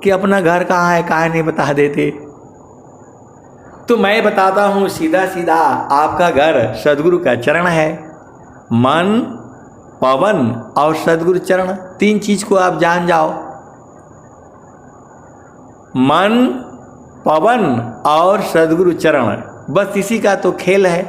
कि अपना घर कहाँ है, काहे नहीं बता देते। तो मैं बताता हूँ सीधा सीधा, आपका घर सदगुरु का चरण है। मन, पवन और सदगुरु चरण, तीन चीज को आप जान जाओ। मन, पवन और सदगुरु चरण, बस इसी का तो खेल है।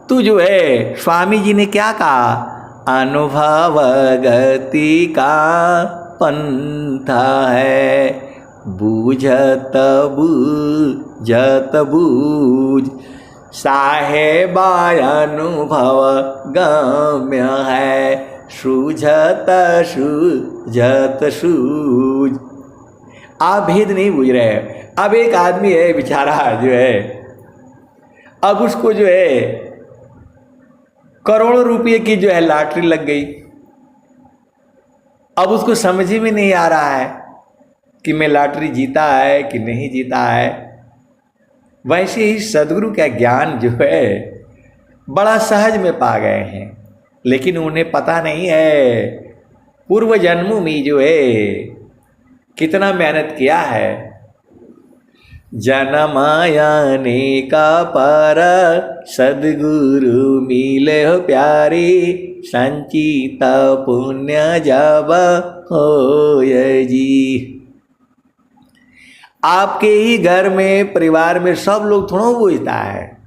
तू जो है, स्वामी जी ने क्या कहा, अनुभव गति का पंथा है, बूझत बूझत बूझ, साहेबा अनुभव गम्य है, सूझत सूझत सूझ। आप भेद नहीं बुझ रहे। अब एक आदमी है बेचारा जो है, अब उसको जो है करोड़ों रुपए की जो है लॉटरी लग गई। अब उसको समझ में नहीं आ रहा है कि मैं लॉटरी जीता है कि नहीं जीता है। वैसे ही सदगुरु का ज्ञान जो है बड़ा सहज में पा गए हैं, लेकिन उन्हें पता नहीं है पूर्व जन्मों में जो है कितना मेहनत किया है। जनमायाने का पर सदगुरु मिले हो प्यारी, संचित पुण्य जब होय जी। आपके ही घर में, परिवार में सब लोग थोड़ा बूझता है,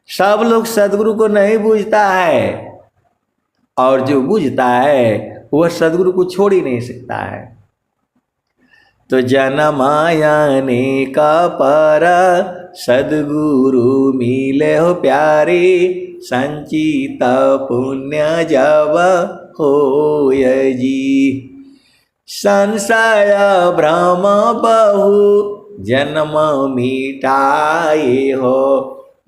सब लोग सदगुरु को नहीं बूझता है, और जो बूझता है वह सदगुरु को छोड़ ही नहीं सकता है। तो जनमायाने का पर सदगुरु मिले हो प्यारी, संचित पुण्य जब होय जी। संशय भ्रम बहु जन्म मिटाए हो,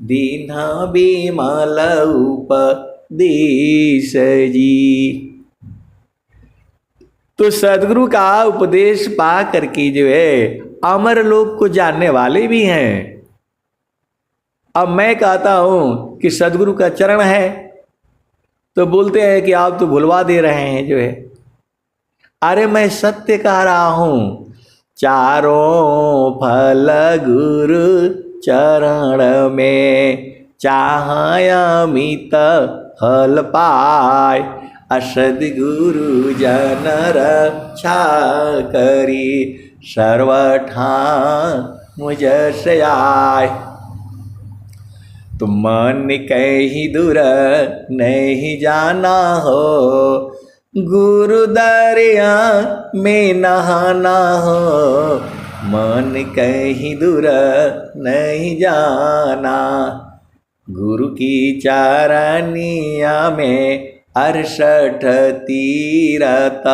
दीन बिमल उपदेश जी। तो सदगुरु का उपदेश पा करके जो है अमर लोक को जानने वाले भी हैं। अब मैं कहता हूं कि सदगुरु का चरण है, तो बोलते हैं कि आप तो भुलवा दे रहे हैं जो है। अरे मैं सत्य कह रहा हूं, चारों फल गुरु चरण में, चाहमित फल पाए, सद्गुरु जन रक्षा करी, सर्वठा मुझ से आए। तो मन कहीं दूर नहीं जाना हो, गुरु दरिया में नहाना हो, मन कहीं दूर नहीं जाना, गुरु की चारनिया में 68 तीरथ,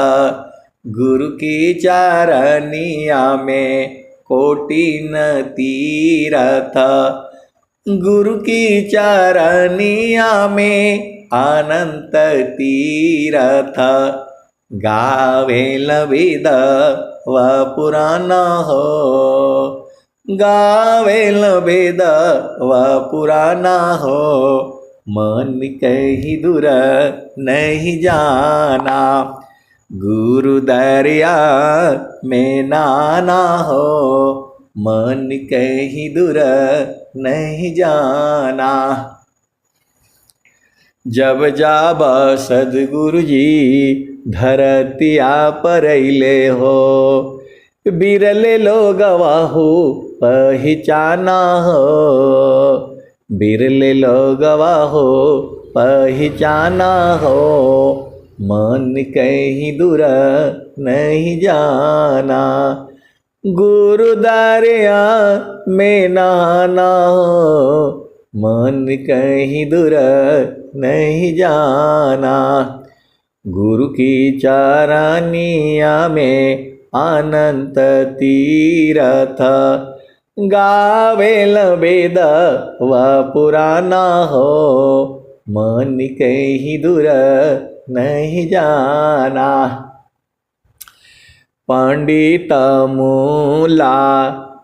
गुरु की चारनिया में कोटिन तीरथ, गुरु की चारनिया में अनंत तीरथ, गावेल वेद व पुराण हो, गावेल वेद व पुराण हो, मन कहीं दूर नहीं जाना, गुरु दरिया में नाना हो, मन कहीं दूर नहीं जाना। जब जाब सदगुरु जी धरतिया पर अइले हो, बिरले लोग वाहु पहचाना हो, बिरले लोग वाहु पहचाना हो, मन कहीं दूर नहीं जाना, गुरु दरिया में नहाना हो, मन कहीं दूर नहीं जाना, गुरु की चारनिया में अनंत तीरथ, गावेल वेद व पुराण हो, मन कहीं दूर नहीं जाना। पंडित मूला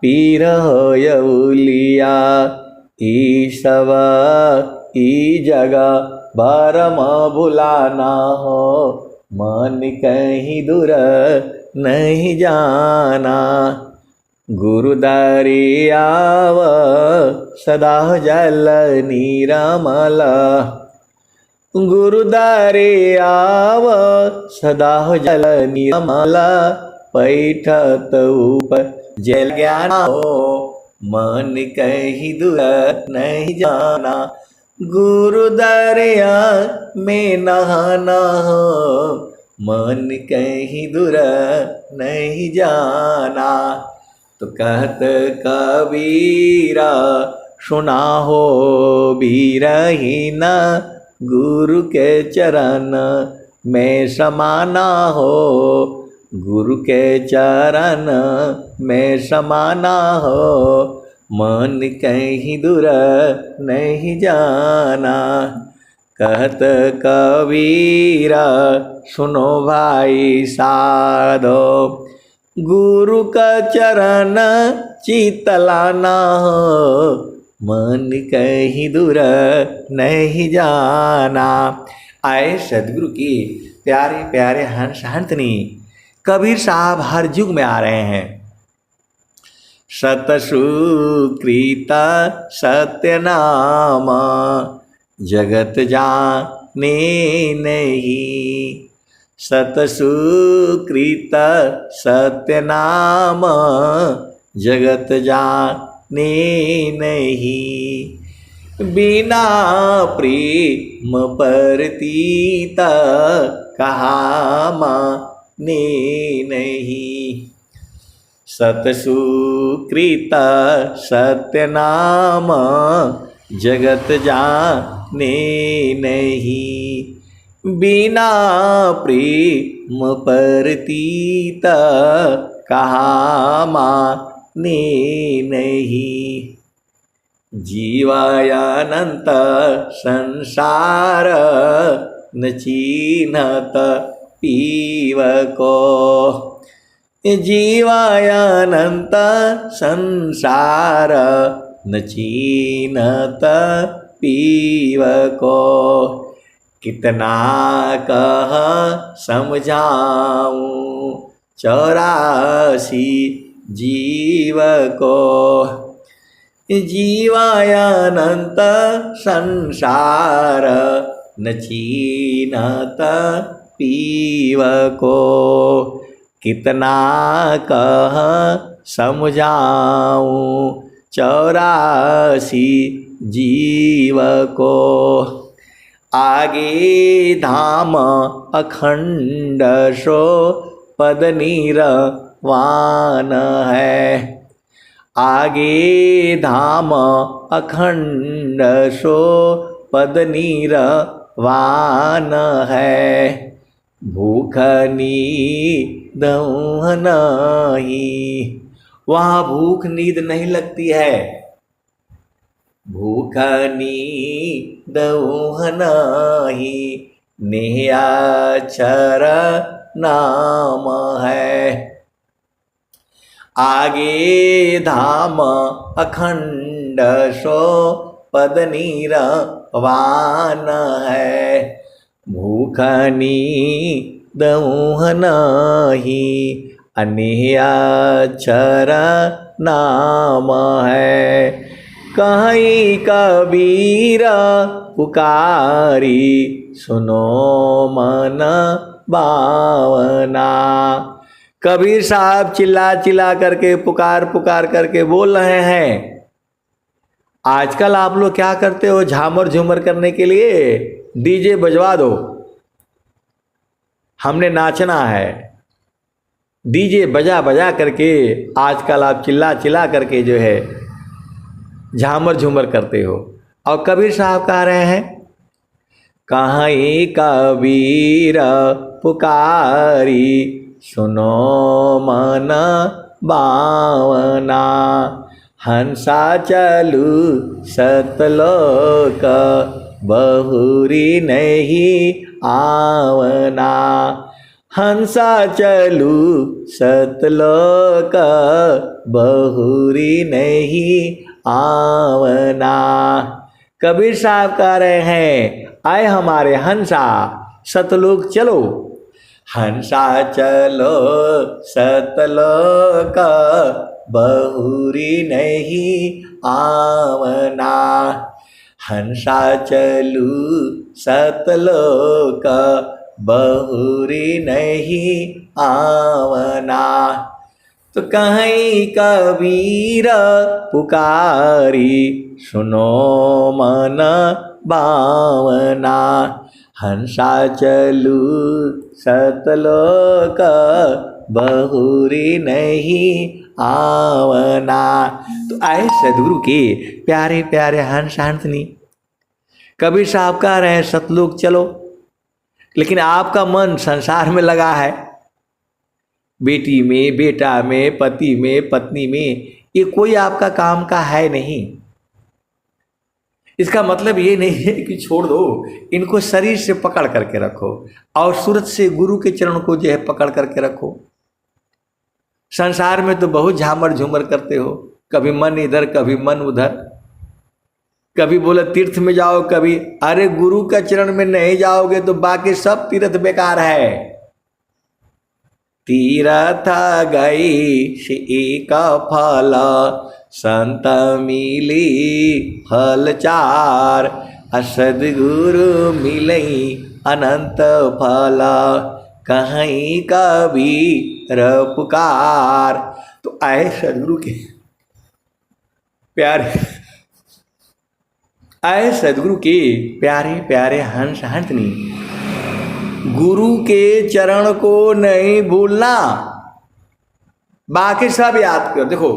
पीर होयउलिया, ईशव ई जगह भरम भुलाना हो, मन कहीं दूर नहीं जाना। गुरुदारी आव सदा जल निरमल। गुरुदारी आव सदा जल निरमल। पैठत ऊपर जल ज्ञान हो मन कहीं दूर नहीं जाना। गुरु दरिया में नहाना हो मन कहीं दूर नहीं जाना। तो कहत कबीरा सुना हो बीरहीना। गुरु के चरण में समाना हो गुरु के चरण में समाना हो मन कहीं दूर नहीं जाना। कहत कबीरा सुनो भाई साधो गुरु का चरण चितलाना हो मन कहीं दूर नहीं जाना। आए सदगुरु की प्यारे प्यारे हंस हंतनी कबीर साहब हर युग में आ रहे हैं। सतसुकृता सत्यनामा जगत जाने नहीं। सतसुकृता सत्यनामा जगत जाने नहीं। बिना प्रेम परतीता कहा माने नहीं। सतसुकृत सत्यनाम जगत जाने नहीं। बिना प्रेम परतीत कहा माने नहीं। जीवायानंत संसार न चीन्हत पीव को। जीवायानंत संसार न चीन्हत पीव को। कितना कह समझाऊं 84 जीव को। जीवायानंत संसार न चीन्हत पीव को। कितना कह समझाऊं 84 जीव को। आगे धाम अखंड सो पद निर्वाण है। आगे धाम अखंड सो पद निर्वाण है। भूख नींद नहीं, वहाँ भूख नींद नहीं लगती है। भूख नींद नहीं, निहाचर नाम है। आगे धाम अखंड सो पद निर्वाण है। भूख नींद नहीं, अनिहाचर नाम है। कहीं कबीरा पुकारी सुनो मन भावना। कबीर साहब चिल्ला चिल्ला करके पुकार पुकार करके बोल रहे हैं। आजकल आप लोग क्या करते हो? झामर झूमर करने के लिए डीजे बजवा दो, हमने नाचना है। डीजे बजा बजा करके आजकल आप चिल्ला चिल्ला करके जो है झामर झूमर करते हो। और कबीर साहब कह रहे हैं कहीं कबीर पुकारी सुनो मन भावना। हंसा चलू सतलोक बहुरी नहीं आवना। हंसा चलू सतलोक बहुरी नहीं आवना। कबीर साहब कह रहे हैं आए हमारे हंसा सतलोक चलो। हंसा चलो सतलोक बहुरी नहीं आवना। हंसा चलू सतलोक बहुरी नहीं आवना। तो कहीं कबीर पुकारी सुनो मन भावना। हंसा चलू सतलोक बहुरी नहीं आवना। तो आए सदगुरु के प्यारे प्यारे हंस हंसनी। कबीर साहब कह रहे हैं सतलोक चलो, लेकिन आपका मन संसार में लगा है, बेटी में, बेटा में, पति में, पत्नी में, ये कोई आपका काम का है नहीं। इसका मतलब ये नहीं है कि छोड़ दो, इनको शरीर से पकड़ करके रखो और सूरत से गुरु के चरण को जो है पकड़ करके रखो। संसार में तो बहुत झामर झूमर करते हो, कभी मन इधर कभी मन उधर, कभी बोले तीर्थ में जाओ, कभी अरे गुरु का चरण में नहीं जाओगे तो बाकी सब तीर्थ बेकार है। तीर्थ गई से का फल संत मिली फल चार। सद्गुरु मिलई अनंत फल कहीं कबीर पुकार। तो आए सदगुरु के प्यारे, आए सदगुरु के प्यारे प्यारे हंस हंसनी। गुरु के चरण को नहीं भूलना, बाकी सब याद करो। देखो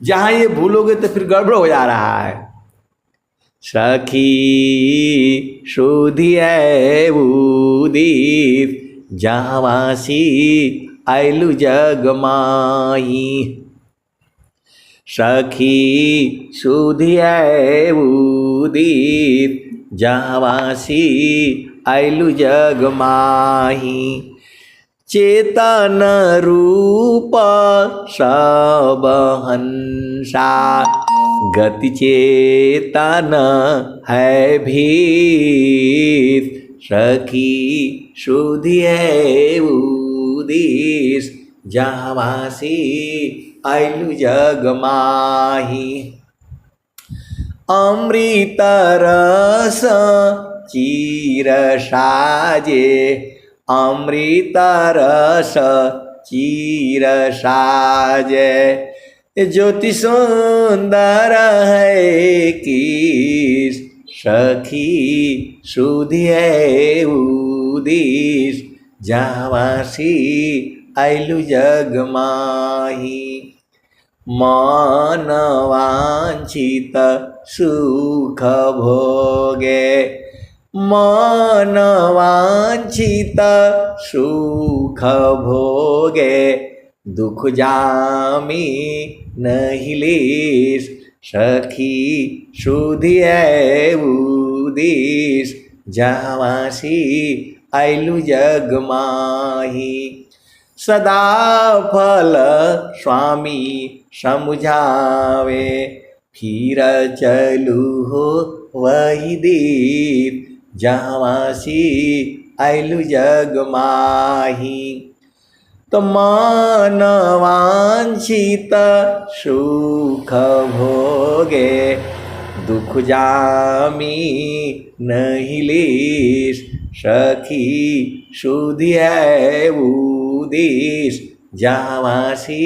जहां ये भूलोगे तो फिर गड़बड़ हो जा रहा है। सखी सुधिए उदित जहावासी आइलु जग माही। सखी सुधिए उदित जहावासी आइलु जग माही। चेतन रूप सब हंसा गति चेतन है भीत। सखी सुधिए उदिस जहावासी आइलु जग माही। अमृत रस चीर साजे अमृत रस चीर साजे। ज्योति सुंदर है किस सखी सुधिए उदिस जहावासी आइलु जग माही। मन वांछित सुख भोगे मन वांछित सुख भोगे। दुख जामी नहीं लीस सखी सुधिए उदिस जहावासी आइलु जग माही। सदा फल स्वामी समुझावे फिर चलू हो वही दीप जहावासी आइलु जग माही। तो मन वांछित सुख भोगे दुख जामी नहीं लीस सखी सुधिए उदिस जहावासी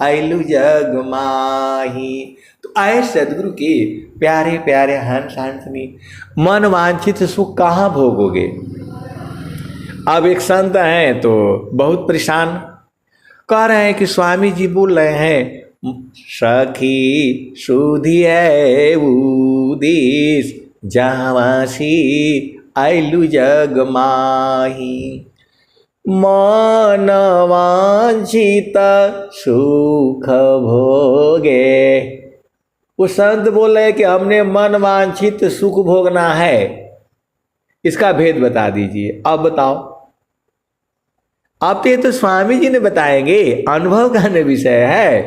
आइलु जग माही। तो आए सदगुरु के प्यारे प्यारे हंस हंसनी। मन वांछित सुख कहाँ भोगोगे। अब एक संत हैं तो बहुत परेशान कह रहे हैं कि स्वामी जी बोल रहे हैं सखी सुधिए उदिस जहावासी आइलु जग माही। मन वांछित सुख भोगे। वो संत बोले कि हमने मन वांछित सुख भोगना है, इसका भेद बता दीजिए। अब बताओ। अब तो स्वामी जी ने बताएंगे, अनुभव का विषय है।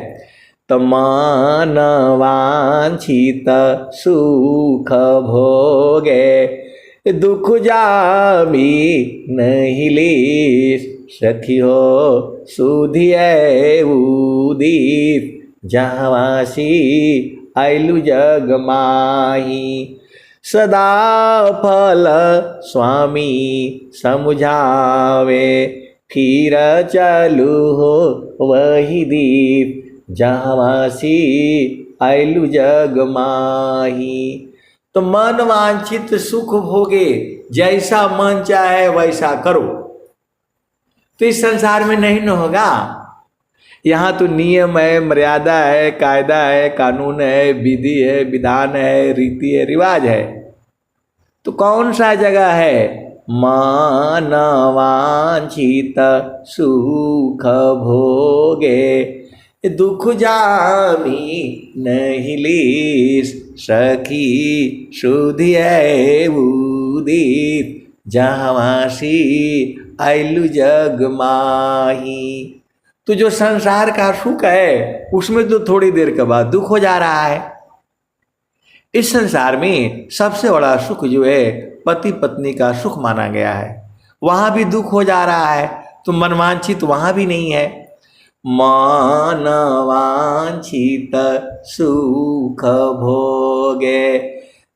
तो मन वांछित सुख भोगे दुख जामी नहीं लीस सखियो सुधिए उदित जहाँवासी आइलु जग माही। सदा फल स्वामी समझावे फिर चलू हो वही दीप जहाँवासी आइलु जग माही। तो मन वांछित सुख भोगे, जैसा मन चाहे वैसा करो, तो इस संसार में नहीं न होगा। यहाँ तो नियम है, मर्यादा है, कायदा है, कानून है, विधि है, विधान है, रीति है, रिवाज है। तो कौन सा जगह है मन वांछित सुख भोगे, दुख जामी नहीं लीस सखी सुधिए उदित जहाँवासी आइलु जग माही। तो जो संसार का सुख है उसमें तो थोड़ी देर के बाद दुख हो जा रहा है। इस संसार में सबसे बड़ा सुख जो है पति पत्नी का सुख माना गया है, वहां भी दुख हो जा रहा है, तो मनवांछित वहां भी नहीं है। मन वांछित सुख भोगे,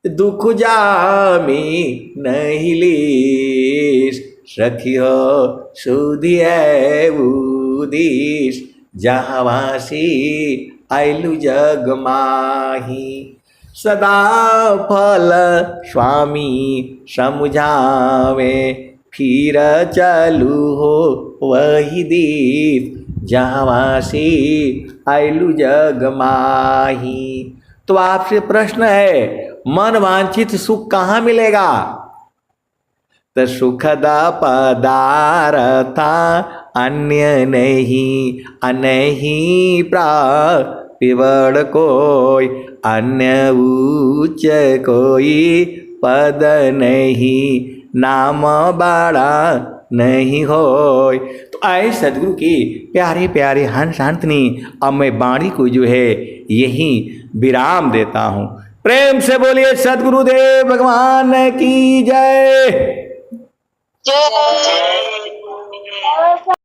दुख जामी नहीं लीस सखियो सुधिए उदिस जहाँवासी आइलु जग माही। सदा फल स्वामी समझावे फिर चलू हो वही दीप जहाँवासी आइलु जग माही। तो आपसे प्रश्न है, मन वांछित सुख कहाँ मिलेगा? तो सुखदा पदार्था अन्य नहीं, अनही प्रापिवड़ कोई, अन्य उच्च कोई पद नहीं, नाम बड़ा नहीं होय। तो आए सदगुरु की प्यारे प्यारे हंस हंसनी, अब मैं वाणी को जो है यही विराम देता हूँ। प्रेम से बोलिए सदगुरुदेव भगवान की जय। जय।